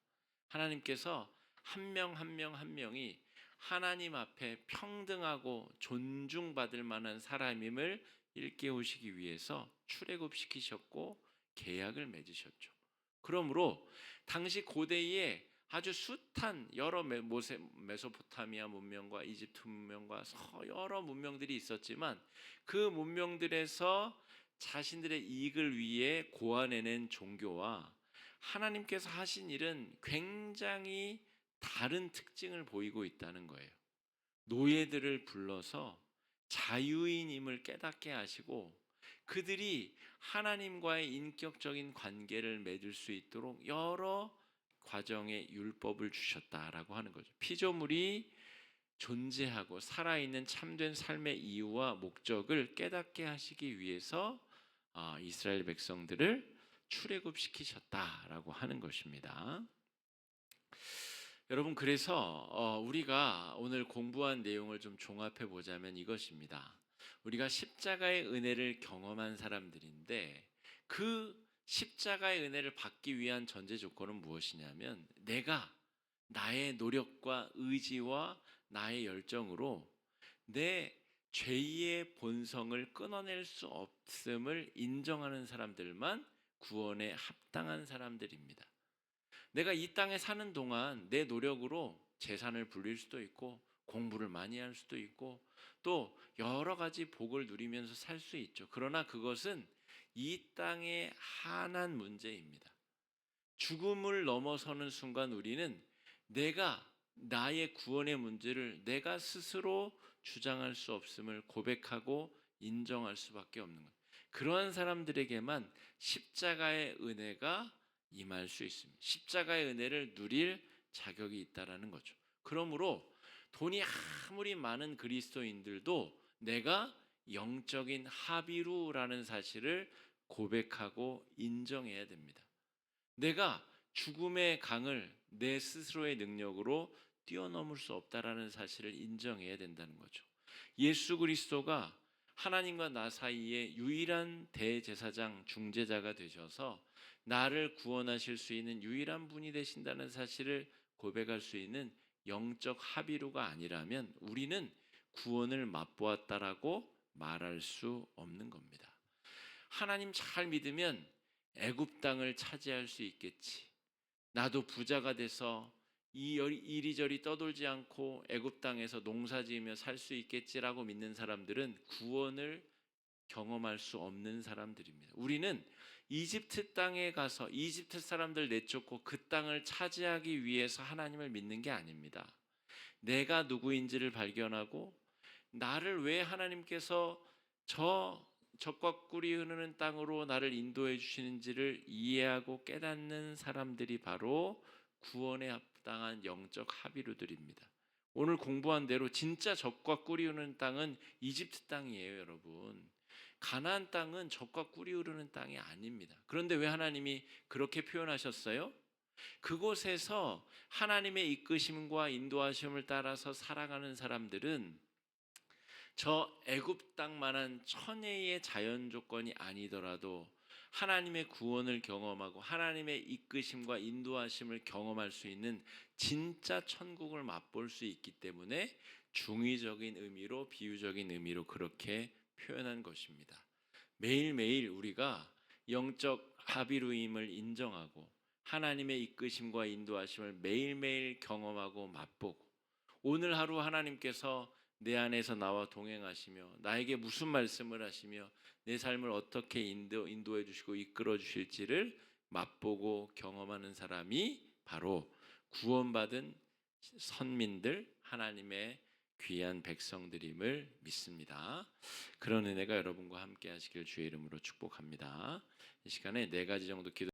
하나님께서 한 명 한 명 한 명이 하나님 앞에 평등하고 존중받을 만한 사람임을 일깨우시기 위해서 출애굽시키셨고 계약을 맺으셨죠. 그러므로 당시 고대에 아주 숱한 여러 메소포타미아 문명과 이집트 문명과 여러 문명들이 있었지만 그 문명들에서 자신들의 이익을 위해 고안해낸 종교와 하나님께서 하신 일은 굉장히 다른 특징을 보이고 있다는 거예요. 노예들을 불러서 자유인임을 깨닫게 하시고 그들이 하나님과의 인격적인 관계를 맺을 수 있도록 여러 과정의 율법을 주셨다라고 하는 거죠. 피조물이 존재하고 살아있는 참된 삶의 이유와 목적을 깨닫게 하시기 위해서 이스라엘 백성들을 출애굽시키셨다라고 하는 것입니다. 여러분 그래서 우리가 오늘 공부한 내용을 좀 종합해 보자면 이것입니다. 우리가 십자가의 은혜를 경험한 사람들인데 그 십자가의 은혜를 받기 위한 전제 조건은 무엇이냐면 내가 나의 노력과 의지와 나의 열정으로 내 죄의 본성을 끊어낼 수 없음을 인정하는 사람들만 구원에 합당한 사람들입니다. 내가 이 땅에 사는 동안 내 노력으로 재산을 불릴 수도 있고 공부를 많이 할 수도 있고 또 여러 가지 복을 누리면서 살 수 있죠. 그러나 그것은 이 땅의 한한 문제입니다. 죽음을 넘어서는 순간 우리는 내가 나의 구원의 문제를 내가 스스로 주장할 수 없음을 고백하고 인정할 수밖에 없는 거예요. 그러한 사람들에게만 십자가의 은혜가 임할 수 있습니다. 십자가의 은혜를 누릴 자격이 있다라는 거죠. 그러므로 돈이 아무리 많은 그리스도인들도 내가 영적인 하비루라는 사실을 고백하고 인정해야 됩니다. 내가 죽음의 강을 내 스스로의 능력으로 뛰어넘을 수 없다라는 사실을 인정해야 된다는 거죠. 예수 그리스도가 하나님과 나 사이에 유일한 대제사장 중재자가 되셔서 나를 구원하실 수 있는 유일한 분이 되신다는 사실을 고백할 수 있는 영적 합의루가 아니라면 우리는 구원을 맛보았다라고 말할 수 없는 겁니다. 하나님 잘 믿으면 애굽 땅을 차지할 수 있겠지. 나도 부자가 돼서 이리저리 떠돌지 않고 애굽 땅에서 농사지으며 살 수 있겠지라고 믿는 사람들은 구원을 경험할 수 없는 사람들입니다. 우리는 이집트 땅에 가서 이집트 사람들 내쫓고 그 땅을 차지하기 위해서 하나님을 믿는 게 아닙니다. 내가 누구인지를 발견하고 나를 왜 하나님께서 젖과 꿀이 흐르는 땅으로 나를 인도해 주시는지를 이해하고 깨닫는 사람들이 바로 구원에 합당한 영적 합의루들입니다. 오늘 공부한 대로 진짜 젖과 꿀이 흐르는 땅은 이집트 땅이에요, 여러분. 가나안 땅은 젖과 꿀이 흐르는 땅이 아닙니다. 그런데 왜 하나님이 그렇게 표현하셨어요? 그곳에서 하나님의 이끄심과 인도하심을 따라서 살아가는 사람들은 저 애굽 땅만한 천혜의 자연 조건이 아니더라도 하나님의 구원을 경험하고 하나님의 이끄심과 인도하심을 경험할 수 있는 진짜 천국을 맛볼 수 있기 때문에 중의적인 의미로 비유적인 의미로 그렇게 표현한 것입니다. 매일매일 우리가 영적 합의루임을 인정하고 하나님의 이끄심과 인도하심을 매일매일 경험하고 맛보고 오늘 하루 하나님께서 내 안에서 나와 동행하시며 나에게 무슨 말씀을 하시며 내 삶을 어떻게 인도해 주시고 이끌어 주실지를 맛보고 경험하는 사람이 바로 구원받은 선민들, 하나님의 귀한 백성들임을 믿습니다. 그런 은혜가 여러분과 함께 하시길 주의 이름으로 축복합니다. 이 시간에 4가지 정도 기도